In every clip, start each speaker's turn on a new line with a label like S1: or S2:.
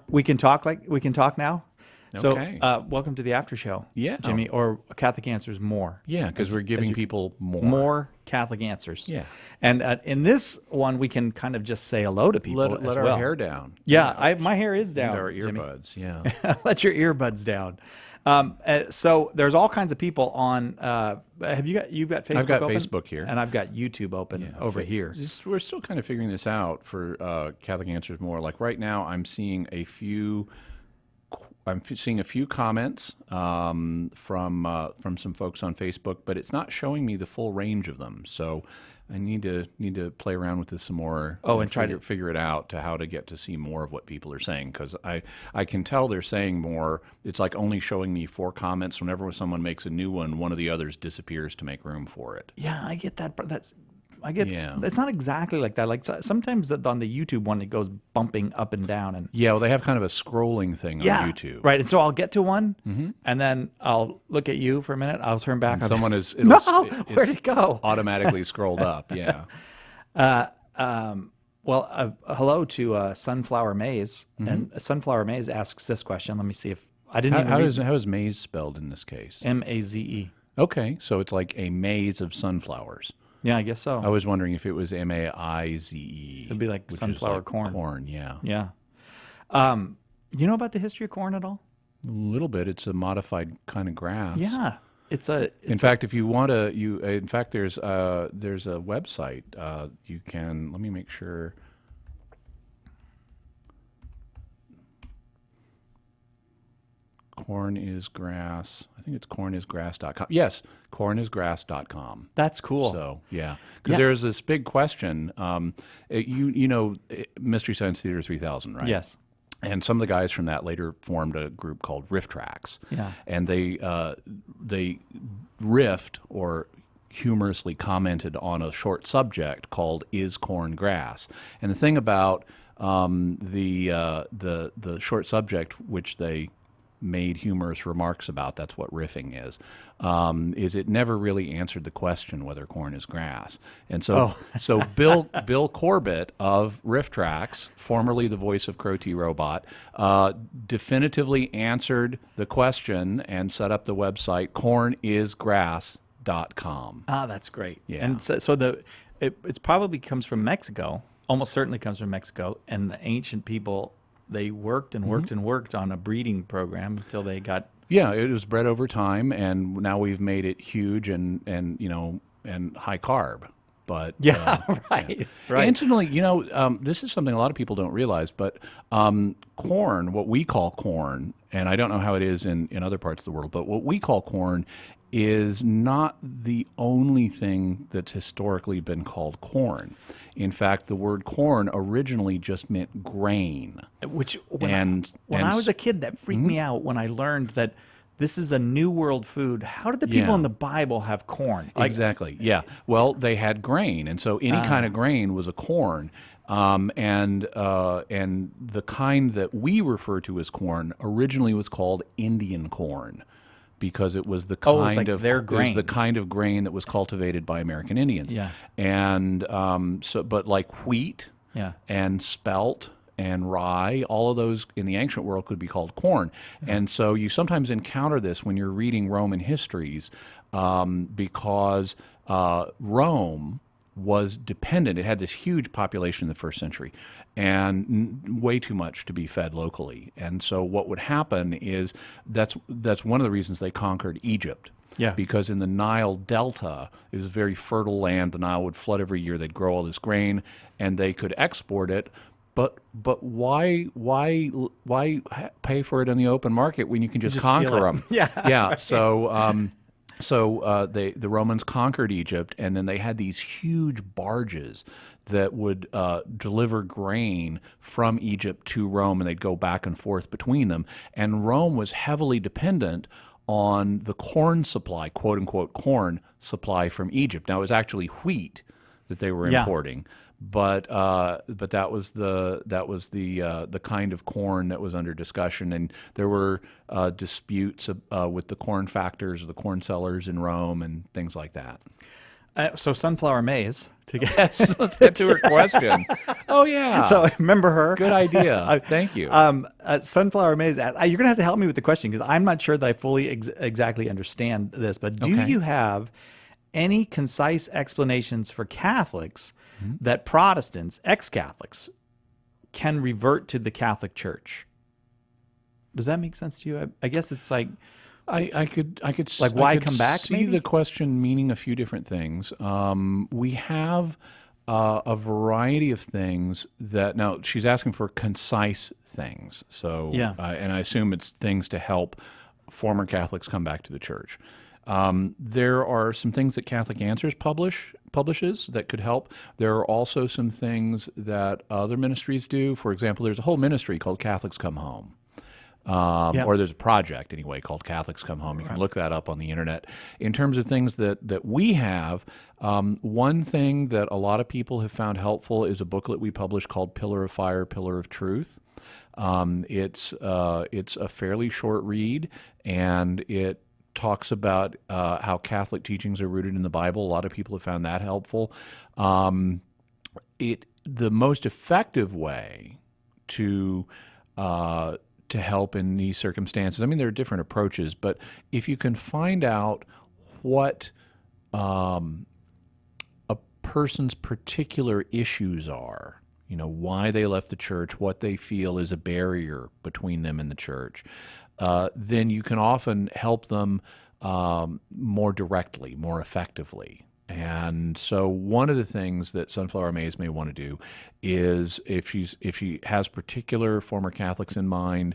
S1: We can talk now. So,
S2: Okay.
S1: welcome to the after show.
S2: Yeah.
S1: Jimmy, or Catholic Answers More.
S2: Yeah, because we're giving people more.
S1: More Catholic answers.
S2: Yeah.
S1: And in this one, we can kind of just say hello to people
S2: Let
S1: as
S2: our
S1: well.
S2: hair down.
S1: Yeah, my hair is down.
S2: And our
S1: Jimmy.
S2: earbuds. Yeah.
S1: Let your earbuds down. So there's all kinds of people on. You've got Facebook?
S2: I've got
S1: open?
S2: Facebook here.
S1: And I've got YouTube open over here.
S2: We're still kind of figuring this out for Catholic Answers More. Like right now, I'm seeing a few comments from some folks on Facebook, but it's not showing me the full range of them. So I need to play around with this some more.
S1: And try to
S2: figure it out to how to get to see more of what people are saying, because I can tell they're saying more. It's like only showing me 4 comments. Whenever someone makes a new one of the others disappears to make room for it.
S1: Yeah, I get that. It's not exactly like that. Like sometimes on the YouTube one, it goes bumping up and down. And
S2: yeah, well, they have kind of a scrolling thing on YouTube.
S1: Right. And so I'll get to one, and then I'll look at you for a minute. I'll turn back.
S2: And someone is
S1: where'd it go?
S2: Automatically scrolled up. Yeah.
S1: Hello to Sunflower Maze, and Sunflower Maze asks this question. Let me see if I didn't.
S2: How is maze spelled in this case?
S1: M-A-Z-E.
S2: Okay, so it's like a maze of sunflowers.
S1: Yeah, I guess so.
S2: I was wondering if it was M-A-I-Z-E.
S1: It'd be like sunflower corn.
S2: Corn, yeah.
S1: Yeah. You know about the history of corn at all?
S2: A little bit. It's a modified kind of grass.
S1: Yeah.
S2: In fact, if you want to, in fact, there's a website. You can. Let me make sure. Corn is grass. I think it's cornisgrass.com. Yes, cornisgrass.com.
S1: That's cool.
S2: So, yeah. Because there's this big question. You know Mystery Science Theater 3000, right?
S1: Yes.
S2: And some of the guys from that later formed a group called Riff Tracks.
S1: Yeah.
S2: And they riffed or humorously commented on a short subject called "Is Corn Grass?" And the thing about the short subject, which they made humorous remarks about, that's what riffing is it never really answered the question whether corn is grass. And so Bill Corbett of Riff Tracks, formerly the voice of Crow T Robot, definitively answered the question and set up the website cornisgrass.com.
S1: Ah, that's great.
S2: Yeah.
S1: And it probably comes from Mexico, almost certainly comes from Mexico, and the ancient people, they worked and worked and worked on a breeding program until they got.
S2: Yeah, it was bred over time, and now we've made it huge and high carb. But
S1: right.
S2: Incidentally, this is something a lot of people don't realize, but corn, what we call corn, and I don't know how it is in other parts of the world, but what we call corn is not the only thing that's historically been called corn. In fact, the word corn originally just meant grain.
S1: Which, when I was a kid, that freaked me out when I learned that this is a New World food. How did the people in the Bible have corn?
S2: Exactly, yeah. Well, they had grain, and so any kind of grain was a corn. And the kind that we refer to as corn originally was called Indian corn, because it was the kind of grain that was cultivated by American Indians.
S1: Yeah.
S2: And but like wheat, and spelt and rye, all of those in the ancient world could be called corn. And so you sometimes encounter this when you're reading Roman histories, because Rome was dependent. It had this huge population in the first century and way too much to be fed locally. And so what would happen is that's one of the reasons they conquered Egypt. Yeah. Because in the Nile Delta, it was a very fertile land. The Nile would flood every year. They'd grow all this grain, and they could export it. But why pay for it in the open market when you can just conquer them?
S1: Yeah.
S2: Yeah. Right. So the Romans conquered Egypt, and then they had these huge barges that would deliver grain from Egypt to Rome, and they'd go back and forth between them. And Rome was heavily dependent on the corn supply, quote unquote corn supply from Egypt. Now it was actually wheat that they were importing, but that was the kind of corn that was under discussion, and there were disputes with the corn factors, the corn sellers in Rome, and things like that.
S1: So sunflower maize to get.
S2: Yes, let's get to her question. Oh yeah.
S1: So remember her.
S2: Good idea. Thank you.
S1: Sunflower maize. You're going to have to help me with the question because I'm not sure that I fully exactly understand this. But do you have any concise explanations for Catholics that Protestants, ex-Catholics, can revert to the Catholic Church? Does that make sense to you? I guess it's like.
S2: I could
S1: like why
S2: I could
S1: come back?
S2: See
S1: maybe?
S2: the question meaning a few different things. We have a variety of things that now she's asking for concise things. So and I assume it's things to help former Catholics come back to the church. There are some things that Catholic Answers publishes that could help. There are also some things that other ministries do. For example, there's a whole ministry called Catholics Come Home. Or there's a project anyway called Catholics Come Home. You can look that up on the internet. In terms of things that we have, one thing that a lot of people have found helpful is a booklet we published called Pillar of Fire, Pillar of Truth. It's a fairly short read, and it talks about how Catholic teachings are rooted in the Bible. A lot of people have found that helpful. The most effective way to help in these circumstances. I mean, there are different approaches, but if you can find out what a person's particular issues are, why they left the church, what they feel is a barrier between them and the church, then you can often help them more directly, more effectively. And so one of the things that Sunflower Maize may want to do is if she has particular former Catholics in mind,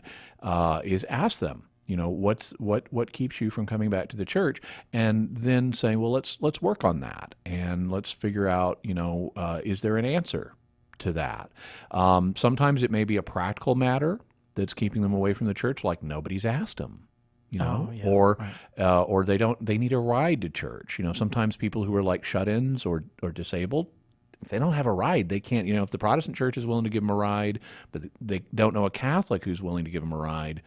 S2: is ask them, what keeps you from coming back to the church, and then say, well, let's work on that and let's figure out, is there an answer to that? Sometimes it may be a practical matter that's keeping them away from the church, like nobody's asked them. Or they need a ride to church. Sometimes people who are like shut-ins or disabled, if they don't have a ride, they can't. If the Protestant church is willing to give them a ride, but they don't know a Catholic who's willing to give them a ride,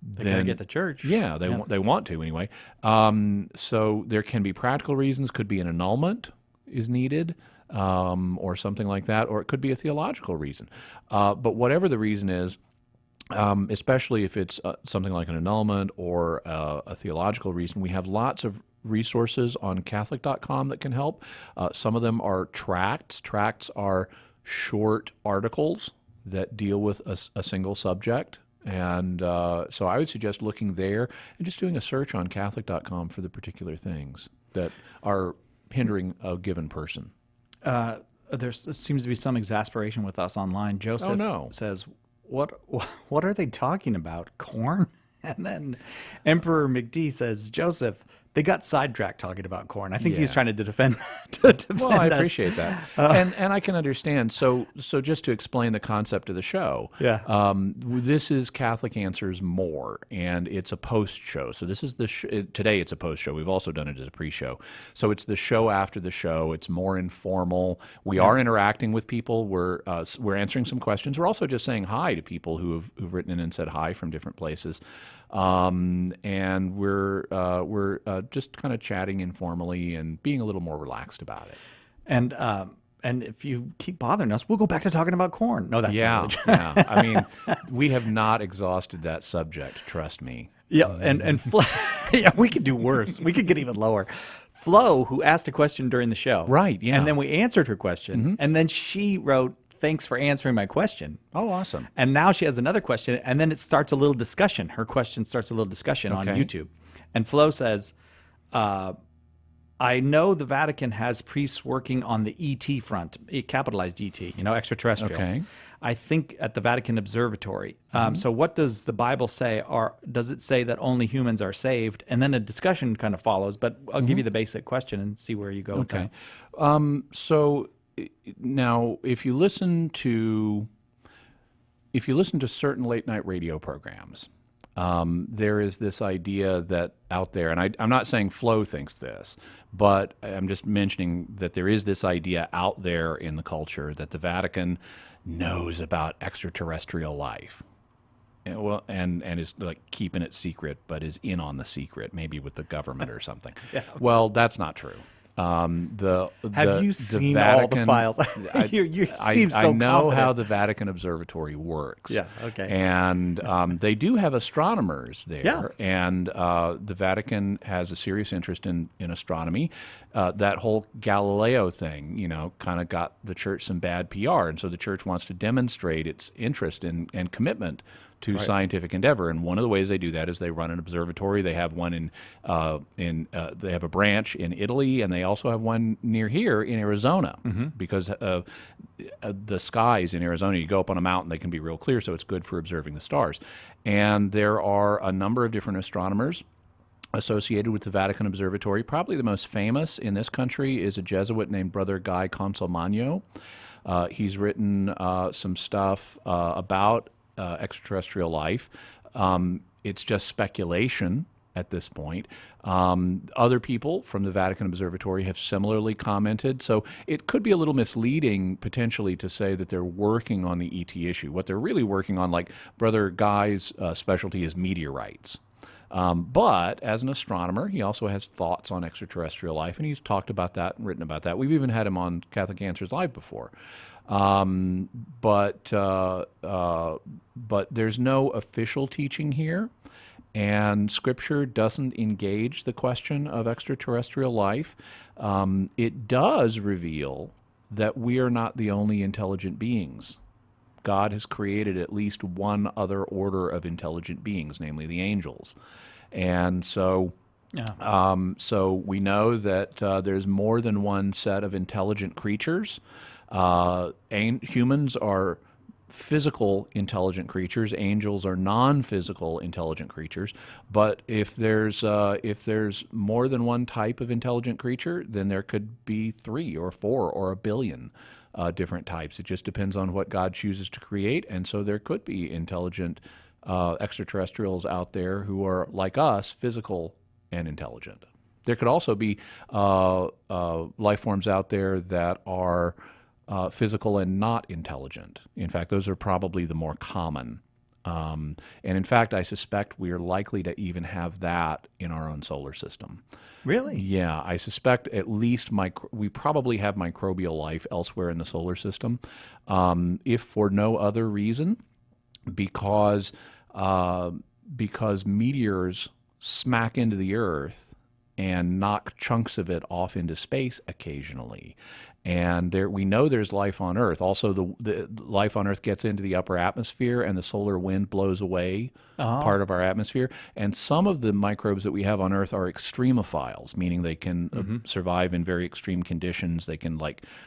S1: they gotta get to church.
S2: Yeah, they want to anyway. So there can be practical reasons. Could be an annulment is needed, or something like that, or it could be a theological reason. But whatever the reason is. Especially if it's something like an annulment or a theological reason. We have lots of resources on Catholic.com that can help. Some of them are tracts. Tracts are short articles that deal with a single subject. And so I would suggest looking there and just doing a search on Catholic.com for the particular things that are hindering a given person.
S1: There seems to be some exasperation with us online. Joseph says, What are they talking about? Corn? And then Emperor McD says, Joseph, they got sidetracked talking about corn. I think he was trying to defend
S2: Well, I appreciate that. And I can understand. So just to explain the concept of the show, this is Catholic Answers More, and it's a post show. So this is today it's a post show. We've also done it as a pre-show. So it's the show after the show. It's more informal. We are interacting with people. We're answering some questions. We're also just saying hi to people who've written in and said hi from different places. And we're just kind of chatting informally and being a little more relaxed about it.
S1: And if you keep bothering us, we'll go back to talking about corn. No, that's not
S2: yeah. I mean, we have not exhausted that subject. Trust me.
S1: Yeah, and we could do worse. We could get even lower. Flo, who asked a question during the show,
S2: right? Yeah,
S1: and then we answered her question, and then she wrote, "Thanks for answering my question."
S2: Oh, awesome.
S1: And now she has another question, and then it starts a little discussion. Her question starts a little discussion on YouTube. And Flo says, I know the Vatican has priests working on the ET front, capitalized ET, extraterrestrials.
S2: Okay.
S1: I think at the Vatican Observatory. So what does the Bible say? Or does it say that only humans are saved? And then a discussion kind of follows, but I'll give you the basic question and see where you go with that.
S2: So now, if you listen to certain late night radio programs, there is this idea that out there, and I'm not saying Flo thinks this, but I'm just mentioning that there is this idea out there in the culture that the Vatican knows about extraterrestrial life. And is like keeping it secret, but is in on the secret, maybe with the government or something. Well, that's not true.
S1: Have you seen all the files? you seem so
S2: I know
S1: confident.
S2: how the Vatican Observatory works.
S1: Yeah, okay.
S2: And they do have astronomers there.
S1: Yeah.
S2: And the Vatican has a serious interest in astronomy. That whole Galileo thing, kind of got the church some bad PR. And so the church wants to demonstrate its interest and commitment to scientific endeavor, and one of the ways they do that is they run an observatory. They have one they have a branch in Italy, and they also have one near here in Arizona, because the skies in Arizona, you go up on a mountain, they can be real clear, so it's good for observing the stars. And there are a number of different astronomers associated with the Vatican Observatory. Probably the most famous in this country is a Jesuit named Brother Guy Consolmagno. He's written some stuff about extraterrestrial life. It's just speculation at this point. Other people from the Vatican Observatory have similarly commented. So it could be a little misleading potentially to say that they're working on the ET issue. What they're really working on, like Brother Guy's specialty is meteorites. But as an astronomer, he also has thoughts on extraterrestrial life, and he's talked about that and written about that. We've even had him on Catholic Answers Live before. But there's no official teaching here, and Scripture doesn't engage the question of extraterrestrial life. It does reveal that we are not the only intelligent beings. God has created at least one other order of intelligent beings, namely the angels. And so so we know that there's more than one set of intelligent creatures. Humans are physical intelligent creatures. Angels are non-physical intelligent creatures. But if there's more than one type of intelligent creature, then there could be 3 or 4 or a billion different types. It just depends on what God chooses to create. And so there could be intelligent extraterrestrials out there who are like us, physical and intelligent. There could also be life forms out there that are physical and not intelligent. In fact, those are probably the more common. And in fact, I suspect we are likely to even have that in our own solar system.
S1: Really?
S2: Yeah, I suspect at least we probably have microbial life elsewhere in the solar system, if for no other reason, because meteors smack into the Earth and knock chunks of it off into space occasionally. And we know there's life on Earth. Also, the life on Earth gets into the upper atmosphere, and the solar wind blows away part of our atmosphere. And some of the microbes that we have on Earth are extremophiles, meaning they can survive in very extreme conditions. They can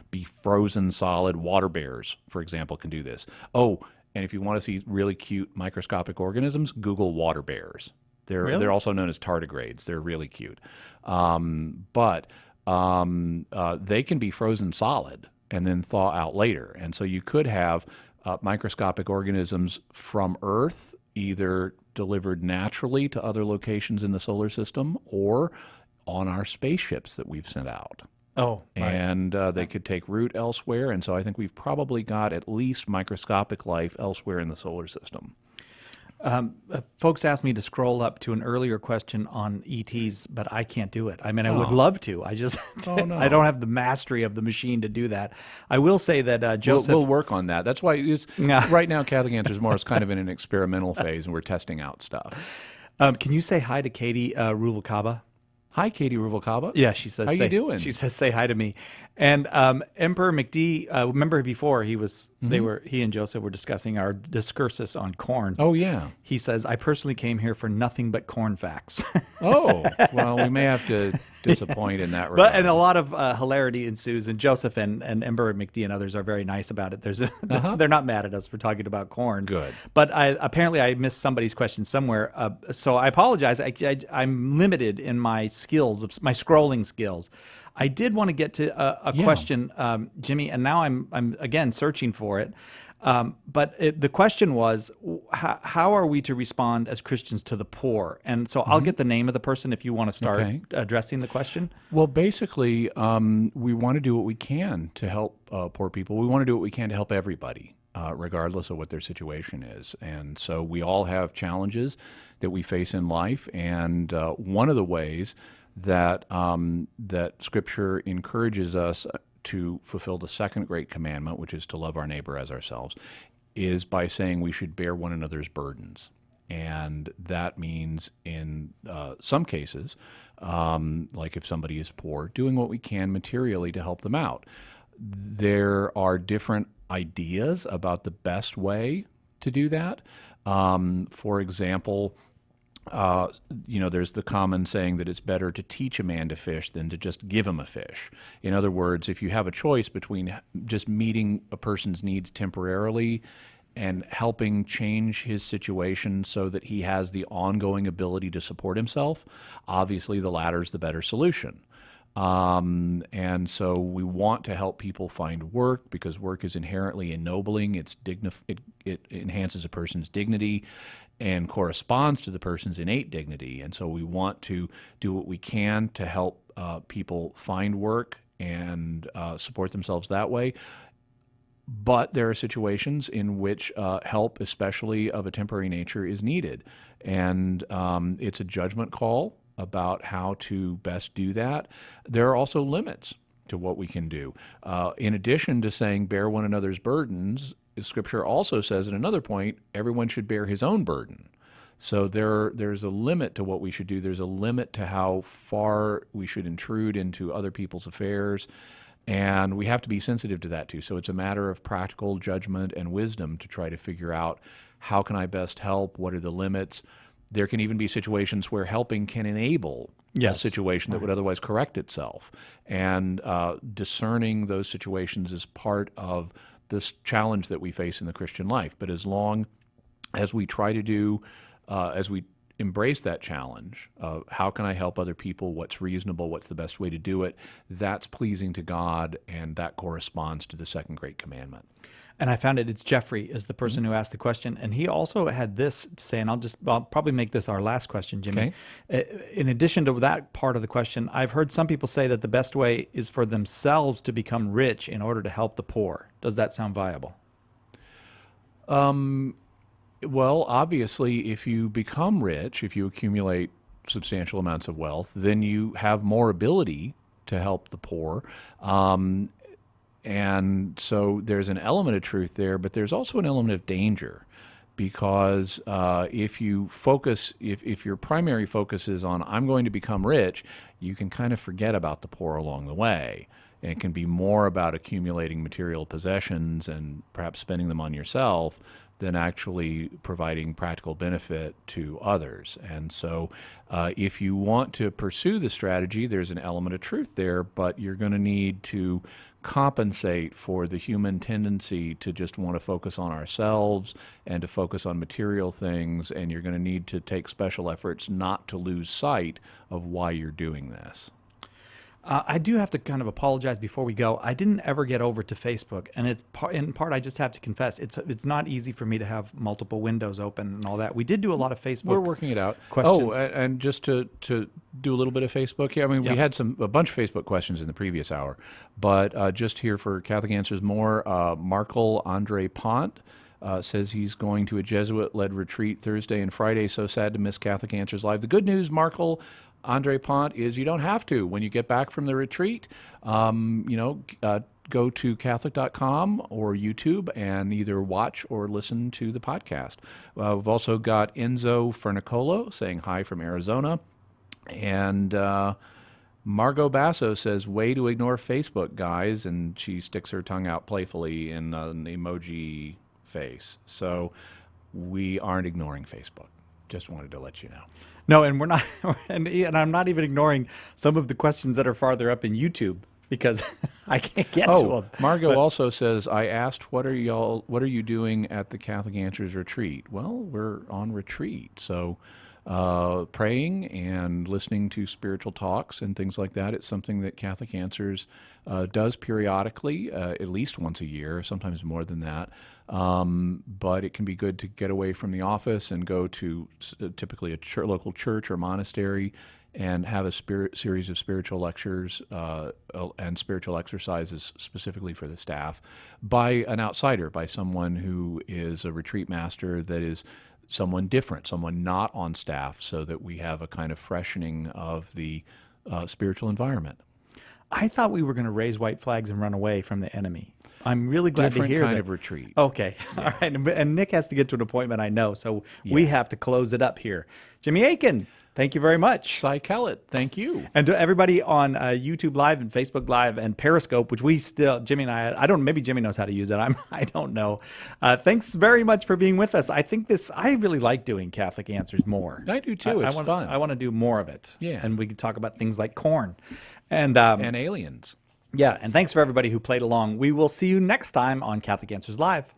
S2: be frozen solid. Water bears, for example, can do this. Oh, and if you want to see really cute microscopic organisms, Google water bears. They're also known as tardigrades. They're really cute. But they can be frozen solid and then thaw out later. And so you could have microscopic organisms from Earth either delivered naturally to other locations in the solar system or on our spaceships that we've sent out.
S1: Oh, right.
S2: And they could take root elsewhere. And so I think we've probably got at least microscopic life elsewhere in the solar system.
S1: Folks asked me to scroll up to an earlier question on ETs, but I can't do it. I mean, I would love to. I just I don't have the mastery of the machine to do that. I will say that Joseph...
S2: We'll work on that. That's why right now Catholic Answers More is kind of in an experimental phase, and we're testing out stuff.
S1: Can you say hi to Katie Ruvalcaba?
S2: Hi, Katie Ruvalcaba.
S1: Yeah, she says.
S2: How you doing?
S1: She says, "Say hi to me." And Emperor McD, remember before he and Joseph were discussing our discursus on corn.
S2: Oh yeah.
S1: He says, "I personally came here for nothing but corn facts."
S2: Oh well, we may have to disappoint in that regard.
S1: But a lot of hilarity ensues, and Joseph and Emperor McD and others are very nice about it. They're not mad at us for talking about corn.
S2: Good.
S1: But apparently I missed somebody's question somewhere, so I apologize. I'm limited in my skills, of my scrolling skills. I did want to get to a question, Jimmy, and now I'm again searching for it. But the question was, how are we to respond as Christians to the poor? And so I'll get the name of the person if you want to start addressing the question.
S2: Well, basically, we want to do what we can to help poor people. We want to do what we can to help everybody, regardless of what their situation is. And so we all have challenges that we face in life. And one of the ways that that Scripture encourages us to fulfill the second great commandment, which is to love our neighbor as ourselves, is by saying we should bear one another's burdens. And that means in some cases, like if somebody is poor, doing what we can materially to help them out. There are different ideas about the best way to do that. For example, there's the common saying that it's better to teach a man to fish than to just give him a fish. In other words, if you have a choice between just meeting a person's needs temporarily and helping change his situation so that he has the ongoing ability to support himself, obviously the latter is the better solution. And so we want to help people find work because work is inherently ennobling. It enhances a person's dignity and corresponds to the person's innate dignity. And so we want to do what we can to help people find work and support themselves that way. But there are situations in which help, especially of a temporary nature, is needed. And it's a judgment call about how to best do that. There are also limits to what we can do. In addition to saying bear one another's burdens, Scripture also says at another point, everyone should bear his own burden. So there's a limit to what we should do. There's a limit to how far we should intrude into other people's affairs. And we have to be sensitive to that too. So it's a matter of practical judgment and wisdom to try to figure out how can I best help? What are the limits? There can even be situations where helping can enable a situation that would otherwise correct itself. And discerning those situations is part of this challenge that we face in the Christian life. But as long as we try to do, as we embrace that challenge of how can I help other people, what's reasonable, what's the best way to do it, that's pleasing to God, and that corresponds to the second great commandment.
S1: And I found it's Jeffrey is the person who asked the question, and he also had this to say, and I'll probably make this our last question, Jimmy. Okay. In addition to that part of the question, I've heard some people say that the best way is for themselves to become rich in order to help the poor. Does that sound viable?
S2: Well, obviously, if you become rich, if you accumulate substantial amounts of wealth, then you have more ability to help the poor. And so there's an element of truth there, but there's also an element of danger because if you focus, if your primary focus is on, I'm going to become rich, you can kind of forget about the poor along the way. And it can be more about accumulating material possessions and perhaps spending them on yourself than actually providing practical benefit to others. And so if you want to pursue the strategy, there's an element of truth there, but you're going to need to compensate for the human tendency to just want to focus on ourselves and to focus on material things, and you're going to need to take special efforts not to lose sight of why you're doing this.
S1: I do have to kind of apologize before we go. I didn't ever get over to Facebook, and it's in part I just have to confess it's not easy for me to have multiple windows open and all that. We did do a lot of Facebook.
S2: We're working it out.
S1: Questions.
S2: Oh, and just to do a little bit of Facebook. Yeah, I mean we had a bunch of Facebook questions in the previous hour, but just here for Catholic Answers More, Markel Andre Pont. Says he's going to a Jesuit-led retreat Thursday and Friday. So sad to miss Catholic Answers Live. The good news, Markel Andre Pont, is you don't have to. When you get back from the retreat, go to Catholic.com or YouTube and either watch or listen to the podcast. We've also got Enzo Fernicolo saying hi from Arizona. And Margot Basso says, way to ignore Facebook, guys. And she sticks her tongue out playfully in an emoji face. So we aren't ignoring Facebook. Just wanted to let you know.
S1: No, and we're not, and I'm not even ignoring some of the questions that are farther up in YouTube because I can't get to them.
S2: Margot also says, I asked, what are you doing at the Catholic Answers retreat? Well, we're on retreat, so praying and listening to spiritual talks and things like that. It's something that Catholic Answers does periodically, at least once a year, sometimes more than that. But it can be good to get away from the office and go to typically a local church or monastery and have a series of spiritual lectures and spiritual exercises specifically for the staff by an outsider, by someone who is a retreat master that is someone different, someone not on staff, so that we have a kind of freshening of the spiritual environment.
S1: I thought we were going to raise white flags and run away from the enemy. I'm really glad to hear
S2: Different kind
S1: that.
S2: of retreat.
S1: Okay. Yeah. All right. And Nick has to get to an appointment, I know. So we have to close it up here. Jimmy Akin, thank you very much.
S2: Cy Kellett, thank you.
S1: And to everybody on YouTube Live and Facebook Live and Periscope, which we still, Jimmy and I don't, maybe Jimmy knows how to use it. I don't know. Thanks very much for being with us. I really like doing Catholic Answers more.
S2: I do too. It's fun.
S1: I want to do more of it.
S2: Yeah.
S1: And we can talk about things like corn and
S2: aliens.
S1: Yeah. And thanks for everybody who played along. We will see you next time on Catholic Answers Live.